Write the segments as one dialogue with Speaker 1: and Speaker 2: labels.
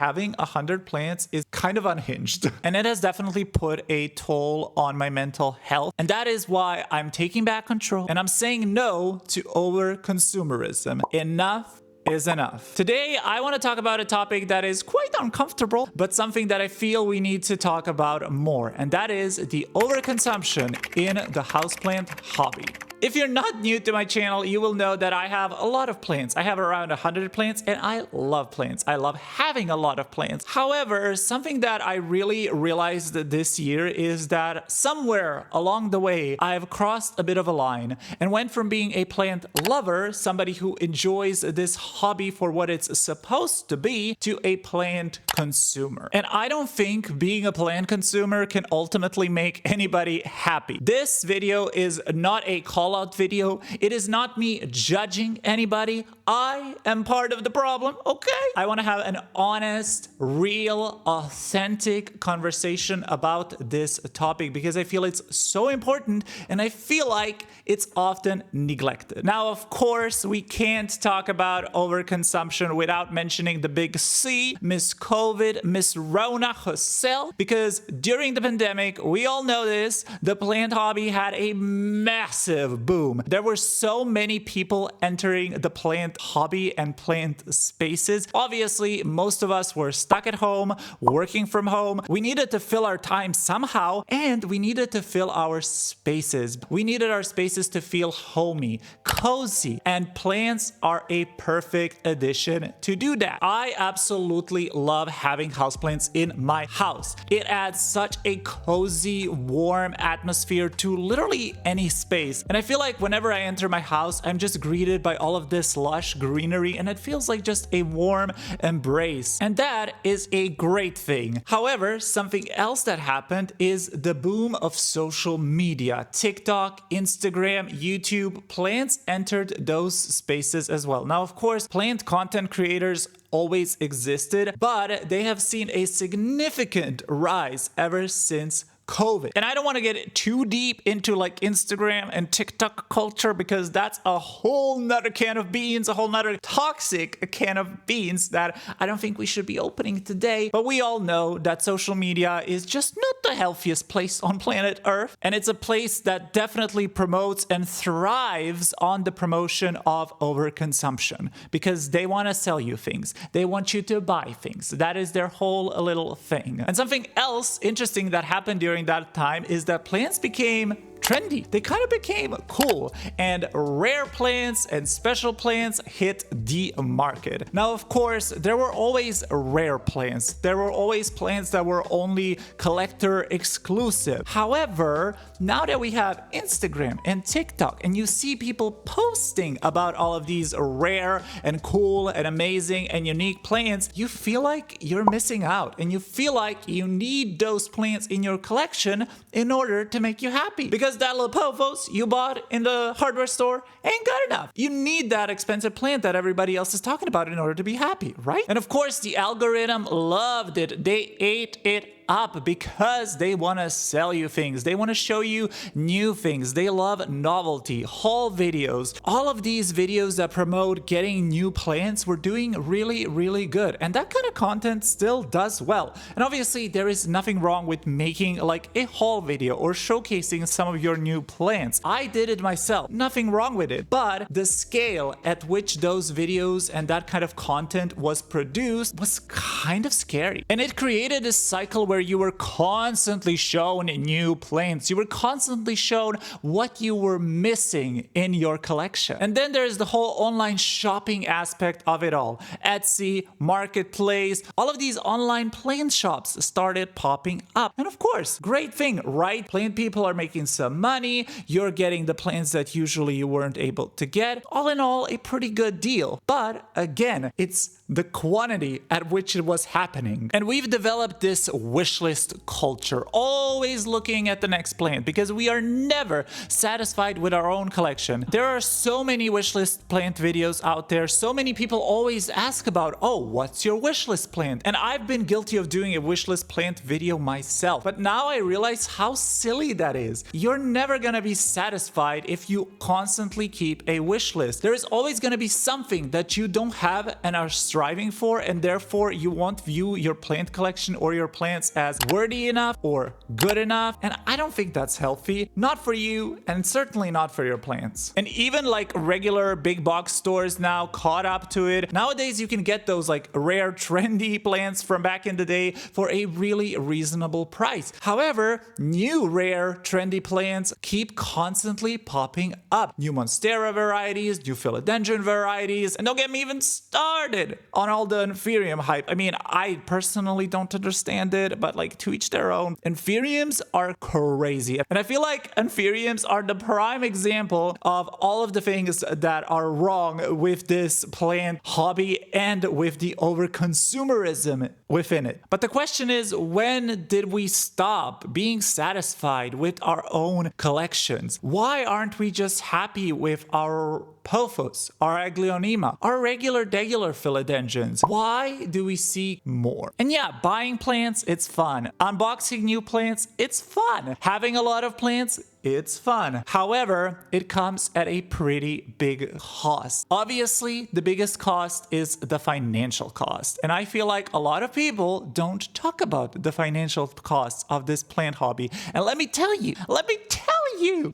Speaker 1: having 100 plants is kind of unhinged. And it has definitely put a toll on my mental health. And that is why I'm taking back control and I'm saying no to over-consumerism. Enough is enough. Today, I want to talk about a topic that is quite uncomfortable, but something that I feel we need to talk about more. And that is the overconsumption in the houseplant hobby. If you're not new to my channel, you will know that I have a lot of plants. I have around 100 plants and I love plants. I love having a lot of plants. However, something that I really realized this year is that somewhere along the way, I've crossed a bit of a line and went from being a plant lover, somebody who enjoys this hobby for what it's supposed to be, to a plant consumer. And I don't think being a plant consumer can ultimately make anybody happy. This video is not a call out video. It is not me judging anybody. I am part of the problem, okay? I want to have an honest, real, authentic conversation about this topic because I feel it's so important and I feel like it's often neglected. Now, of course, we can't talk about overconsumption without mentioning the big C, Miss COVID, Miss Rona herself, because during the pandemic, we all know this, the plant hobby had a massive boom. There were so many people entering the plant hobby and plant spaces. Obviously, most of us were stuck at home, working from home. We needed to fill our time somehow, and we needed to fill our spaces. We needed our spaces to feel homey, cozy, and plants are a perfect addition to do that. I absolutely love having houseplants in my house. It adds such a cozy, warm atmosphere to literally any space. And I feel like whenever I enter my house, I'm just greeted by all of this lush greenery and it feels like just a warm embrace. And that is a great thing. However, something else that happened is the boom of social media. TikTok, Instagram, YouTube, plants entered those spaces as well. Now, of course, plant content creators always existed, but they have seen a significant rise ever since COVID. And I don't want to get too deep into like Instagram and TikTok culture because that's a whole nother can of beans, a whole nother toxic can of beans that I don't think we should be opening today. But we all know that social media is just not the healthiest place on planet Earth. And it's a place that definitely promotes and thrives on the promotion of overconsumption because they want to sell you things. They want you to buy things. That is their whole little thing. And something else interesting that happened during that time is that plants became trendy. They kind of became cool and rare plants and special plants hit the market. Now, of course, there were always rare plants. There were always plants that were only collector exclusive. However, now that we have Instagram and TikTok and you see people posting about all of these rare and cool and amazing and unique plants, you feel like you're missing out and you feel like you need those plants in your collection in order to make you happy. Because that little Povos you bought in the hardware store ain't good enough. You need that expensive plant that everybody else is talking about in order to be happy, right? And of course, the algorithm loved it. They ate it up because they want to sell you things. They want to show you new things. They love novelty, haul videos. All of these videos that promote getting new plants were doing really, really good. And that kind of content still does well. And obviously there is nothing wrong with making like a haul video or showcasing some of your new plants. I did it myself. Nothing wrong with it. But the scale at which those videos and that kind of content was produced was kind of scary. And it created a cycle where you were constantly shown new plants. You were constantly shown what you were missing in your collection. And then there's the whole online shopping aspect of it all. Etsy, Marketplace, all of these online plant shops started popping up. And of course, great thing, right? Plant people are making some money. You're getting the plants that usually you weren't able to get. All in all, a pretty good deal. But again, it's the quantity at which it was happening. And we've developed this wish wish list culture, always looking at the next plant because we are never satisfied with our own collection. There are so many wish list plant videos out there. So many people always ask about, oh, what's your wish list plant? And I've been guilty of doing a wish list plant video myself. But now I realize how silly that is. You're never gonna be satisfied if you constantly keep a wish list. There is always gonna be something that you don't have and are striving for, and therefore you won't view your plant collection or your plants as worthy enough or good enough. And I don't think that's healthy. Not for you, and certainly not for your plants. And even like regular big box stores now caught up to it. Nowadays you can get those like rare trendy plants from back in the day for a really reasonable price. However, new rare trendy plants keep constantly popping up. New monstera varieties, new philodendron varieties, and don't get me even started on all the anthurium hype. I mean, I personally don't understand it, but like to each their own. Anthuriums are crazy. And I feel like anthuriums are the prime example of all of the things that are wrong with this plant hobby and with the overconsumerism within it. But the question is, when did we stop being satisfied with our own collections? Why aren't we just happy with our pothos, our aglaonema, our regular degular philodendrons? Why do we seek more? And yeah, buying plants, it's fun. Unboxing new plants, it's fun. Having a lot of plants, it's fun. However, it comes at a pretty big cost. Obviously, the biggest cost is the financial cost. And I feel like a lot of people don't talk about the financial costs of this plant hobby. And let me tell you,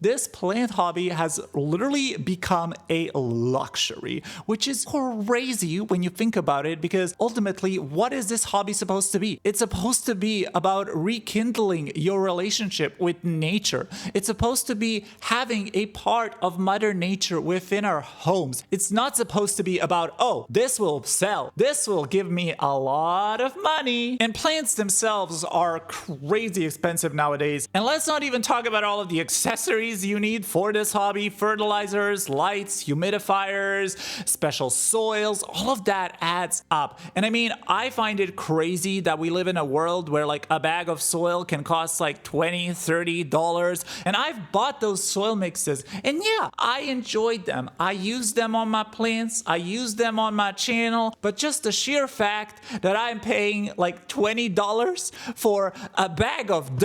Speaker 1: this plant hobby has literally become a luxury, which is crazy when you think about it, because ultimately, what is this hobby supposed to be? It's supposed to be about rekindling your relationship with nature. It's supposed to be having a part of Mother Nature within our homes. It's not supposed to be about, oh, this will sell. This will give me a lot of money. And plants themselves are crazy expensive nowadays. And let's not even talk about all of the accessories you need for this hobby: fertilizers, lights, humidifiers, special soils. All of that adds up. And I mean, I find it crazy that we live in a world where like a bag of soil can cost like $20, $30. And I've bought those soil mixes, and yeah, I enjoyed them. I used them on my plants, I used them on my channel, but just the sheer fact that I'm paying like $20 for a bag of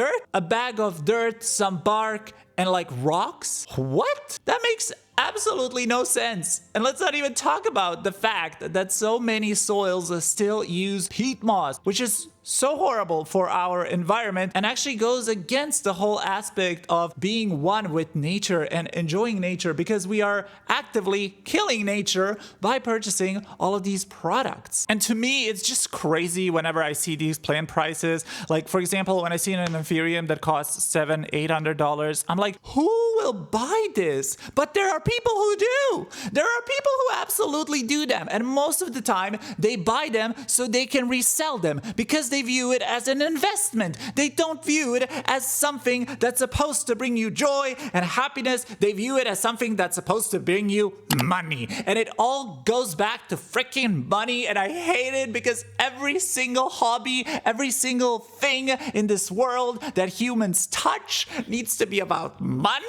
Speaker 1: dirt, some bark, and like rocks? What? That makes absolutely no sense. And let's not even talk about the fact that so many soils still use peat moss, which is so horrible for our environment and actually goes against the whole aspect of being one with nature and enjoying nature, because we are actively killing nature by purchasing all of these products. And to me, it's just crazy whenever I see these plant prices. Like, for example, when I see an anthurium that costs $700, $800, I'm like, who will buy this? But there are people who do. There are people who absolutely do them. And most of the time, they buy them so they can resell them, because they view it as an investment. They don't view it as something that's supposed to bring you joy and happiness. They view it as something that's supposed to bring you money. And it all goes back to freaking money. And I hate it, because every single hobby, every single thing in this world that humans touch needs to be about money.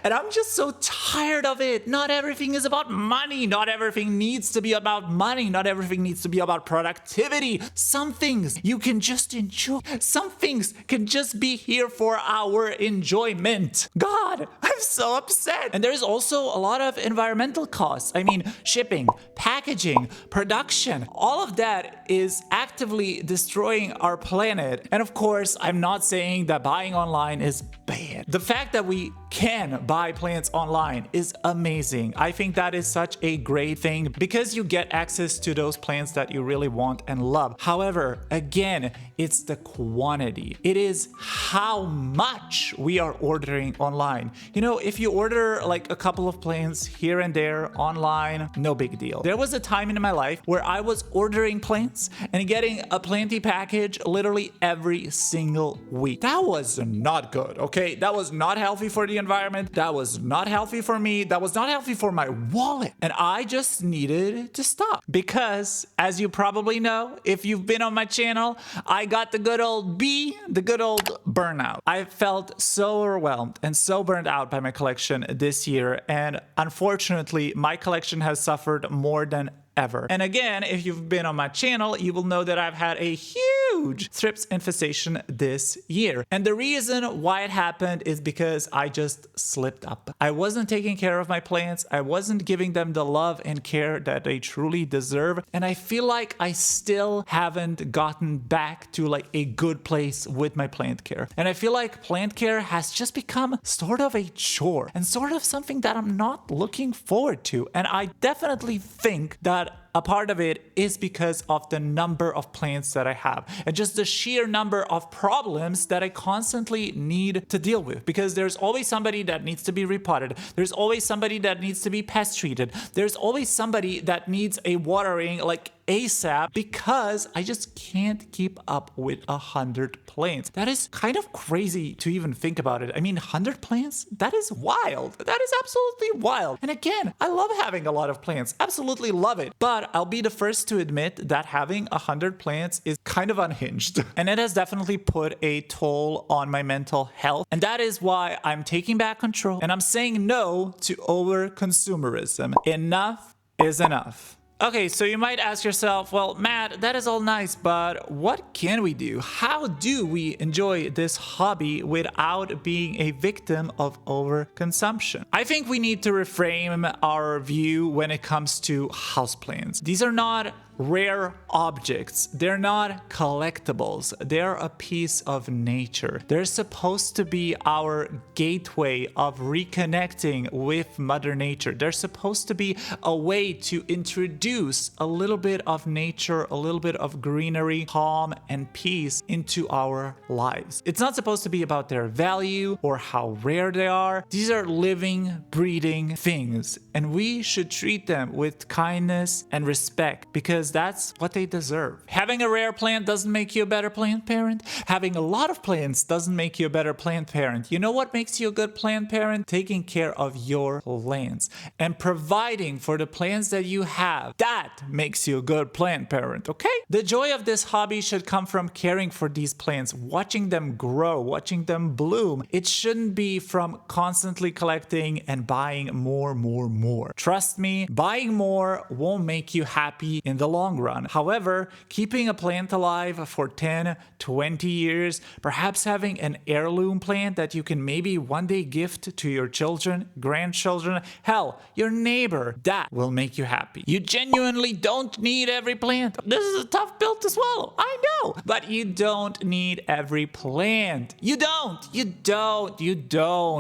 Speaker 1: And I'm just so tired of it. Not everything is about money. Not everything needs to be about money. Not everything needs to be about productivity. Some things you can just enjoy. Some things can just be here for our enjoyment. God, I'm so upset. And there's also a lot of environmental costs. I mean, shipping, packaging, production, all of that is actively destroying our planet. And of course, I'm not saying that buying online is bad. The fact that we can buy plants online is amazing. I think that is such a great thing, because you get access to those plants that you really want and love. However, again, it's the quantity. It is how much we are ordering online. You know, if you order like a couple of plants here and there online, no big deal. There was a time in my life where I was ordering plants and getting a planty package literally every single week. That was not good, okay? That was not healthy for the environment. That was not healthy for me. That was not healthy for my wallet. And I just needed to stop because, as you probably know, if you've been on my channel, I got the good old the good old burnout. I felt so overwhelmed and so burned out by my collection this year. And unfortunately, my collection has suffered more than ever. And again, if you've been on my channel, you will know that I've had a huge thrips infestation this year. And the reason why it happened is because I just slipped up. I wasn't taking care of my plants. I wasn't giving them the love and care that they truly deserve. And I feel like I still haven't gotten back to like a good place with my plant care. And I feel like plant care has just become sort of a chore and sort of something that I'm not looking forward to. And I definitely think that a part of it is because of the number of plants that I have and just the sheer number of problems that I constantly need to deal with, because there's always somebody that needs to be repotted. There's always somebody that needs to be pest treated. There's always somebody that needs a watering like ASAP, because I just can't keep up with 100 plants. That is kind of crazy to even think about it. I mean, 100 plants? That is wild. That is absolutely wild. And again, I love having a lot of plants. Absolutely love it. But I'll be the first to admit that having 100 plants is kind of unhinged. And it has definitely put a toll on my mental health. And that is why I'm taking back control and I'm saying no to over-consumerism. Enough is enough. Okay, so you might ask yourself, well, Matt, that is all nice, but what can we do? How do we enjoy this hobby without being a victim of overconsumption? I think we need to reframe our view when it comes to houseplants. These are not rare objects. They're not collectibles. They're a piece of nature. They're supposed to be our gateway of reconnecting with Mother Nature. They're supposed to be a way to introduce a little bit of nature, a little bit of greenery, calm, and peace into our lives. It's not supposed to be about their value or how rare they are. These are living, breathing things, and we should treat them with kindness and respect because that's what they deserve. Having a rare plant doesn't make you a better plant parent. Having a lot of plants doesn't make you a better plant parent. You know what makes you a good plant parent? Taking care of your plants and providing for the plants that you have. That makes you a good plant parent, okay? The joy of this hobby should come from caring for these plants, watching them grow, watching them bloom. It shouldn't be from constantly collecting and buying more. Trust me, buying more won't make you happy in the long run. However, keeping a plant alive for 10, 20 years, perhaps having an heirloom plant that you can maybe one day gift to your children, grandchildren, hell, your neighbor, that will make you happy. You genuinely don't need every plant. This is a tough pill to swallow, I know, but you don't need every plant. You don't.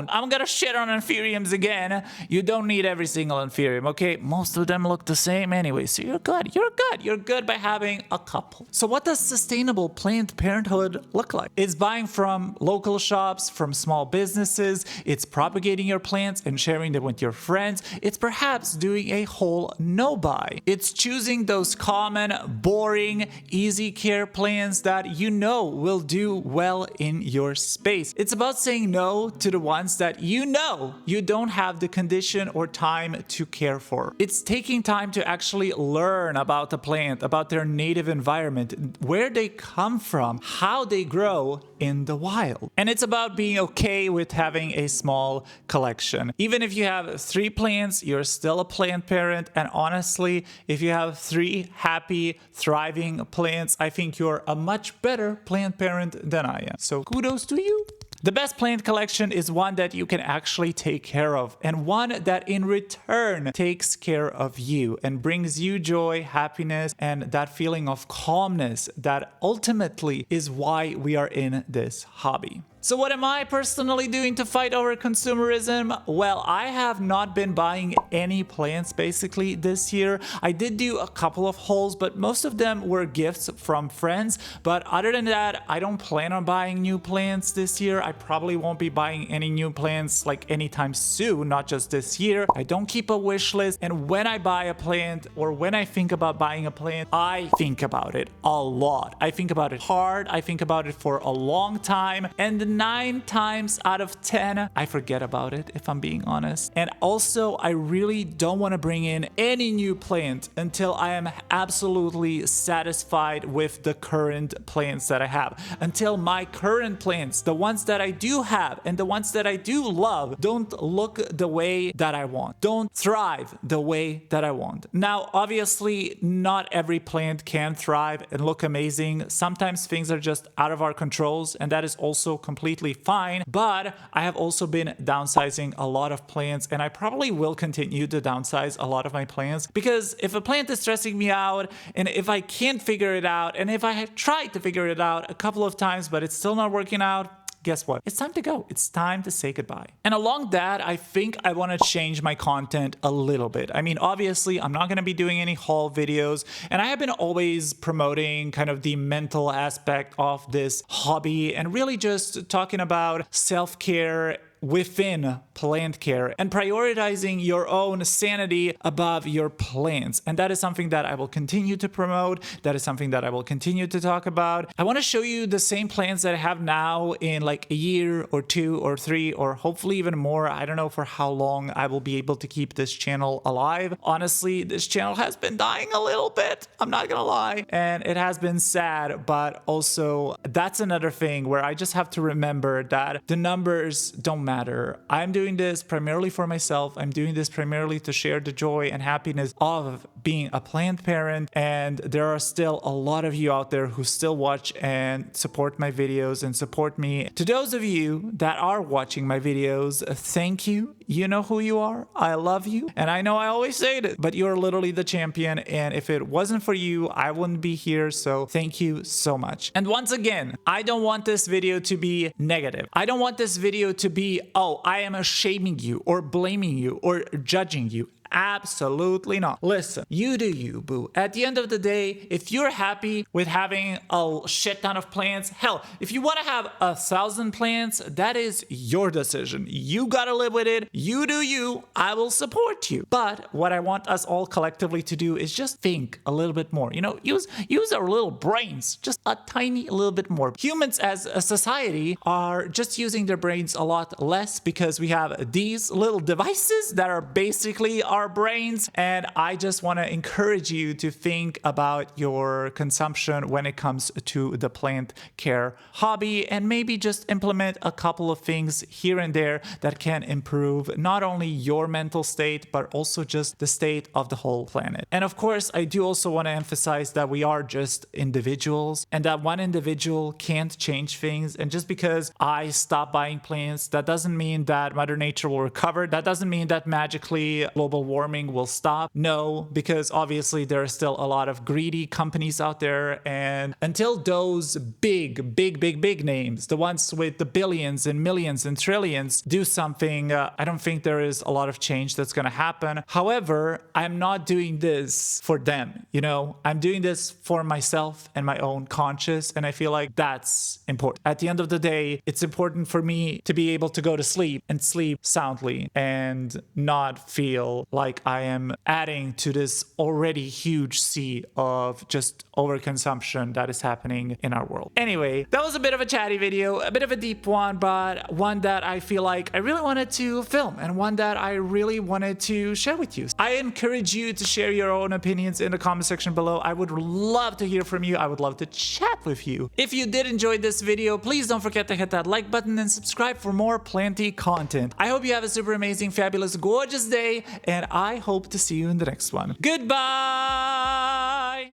Speaker 1: I'm gonna shit on anthuriums again. You don't need every single anthurium, okay? Most of them look the same anyway, so you're good. You're good by having a couple. So what does sustainable plant parenthood look like? It's buying from local shops, from small businesses. It's propagating your plants and sharing them with your friends. It's perhaps doing a whole no-buy. It's choosing those common, boring, easy care plants that you know will do well in your space. It's about saying no to the ones that you know you don't have the condition or time to care for. It's taking time to actually learn about the plant, about their native environment, where they come from, how they grow in the wild. And it's about being okay with having a small collection. Even if you have 3 plants, you're still a plant parent. And honestly, if you have 3 happy, thriving plants, I think you're a much better plant parent than I am. So kudos to you. The best plant collection is one that you can actually take care of, and one that in return takes care of you and brings you joy, happiness, and that feeling of calmness that ultimately is why we are in this hobby. So what am I personally doing to fight over consumerism? Well, I have not been buying any plants basically this year. I did do a couple of hauls, but most of them were gifts from friends. But other than that, I don't plan on buying new plants this year. I probably won't be buying any new plants like anytime soon, not just this year. I don't keep a wish list. And when I buy a plant or when I think about buying a plant, I think about it a lot. I think about it hard. I think about it for a long time. And And 9 times out of 10, I forget about it, if I'm being honest. And also, I really don't want to bring in any new plant until I am absolutely satisfied with the current plants that I have. Until my current plants, the ones that I do have and the ones that I do love, don't look the way that I want, don't thrive the way that I want. Now, obviously, not every plant can thrive and look amazing. Sometimes things are just out of our controls, and that is also completely fine. But I have also been downsizing a lot of plants, and I probably will continue to downsize a lot of my plants, because if a plant is stressing me out, and if I can't figure it out, and if I have tried to figure it out a couple of times, but it's still not working out, guess what? It's time to go. It's time to say goodbye. And along that, I think I want to change my content a little bit. I mean, obviously, I'm not going to be doing any haul videos, and I have been always promoting kind of the mental aspect of this hobby and really just talking about self-care within plant care and prioritizing your own sanity above your plants. And that is something that I will continue to promote. That is something that I will continue to talk about. I want to show you the same plants that I have now in like a year or 2 or 3 or hopefully even more. I don't know for how long I will be able to keep this channel alive. Honestly, this channel has been dying a little bit. I'm not gonna lie. And it has been sad, but also that's another thing where I just have to remember that the numbers don't matter. I'm doing this primarily for myself. I'm doing this primarily to share the joy and happiness of being a plant parent. And there are still a lot of you out there who still watch and support my videos and support me. To those of you that are watching my videos, thank you. You know who you are. I love you. And I know I always say it, but you're literally the champion. And if it wasn't for you, I wouldn't be here. So thank you so much. And once again, I don't want this video to be negative. I don't want this video to be, oh, I am shaming you or blaming you or judging you. Absolutely not. Listen, you do you, boo. At the end of the day, if you're happy with having a shit ton of plants, hell, if you want to have 1,000 plants, that is your decision. You gotta live with it. You do you. I will support you. But what I want us all collectively to do is just think a little bit more. You know, use our little brains just a tiny little bit more. Humans as a society are just using their brains a lot less because we have these little devices that are basically our brains. And I just want to encourage you to think about your consumption when it comes to the plant care hobby, and maybe just implement a couple of things here and there that can improve not only your mental state, but also just the state of the whole planet. And of course, I do also want to emphasize that we are just individuals, and that one individual can't change things. And just because I stop buying plants, that doesn't mean that Mother Nature will recover. That doesn't mean that magically global warming will stop. No, because obviously there are still a lot of greedy companies out there, and until those big names, the ones with the billions and millions and trillions, do something, I don't think there is a lot of change that's going to happen. However, I'm not doing this for them, you know, I'm doing this for myself and my own conscience, and I feel like that's important. At the end of the day, it's important for me to be able to go to sleep and sleep soundly and not feel like I am adding to this already huge sea of just overconsumption that is happening in our world. Anyway, that was a bit of a chatty video, a bit of a deep one, but one that I feel like I really wanted to film and one that I really wanted to share with you. I encourage you to share your own opinions in the comment section below. I would love to hear from you. I would love to chat with you. If you did enjoy this video, please don't forget to hit that like button and subscribe for more planty content. I hope you have a super amazing, fabulous, gorgeous day, and I hope to see you in the next one. Goodbye!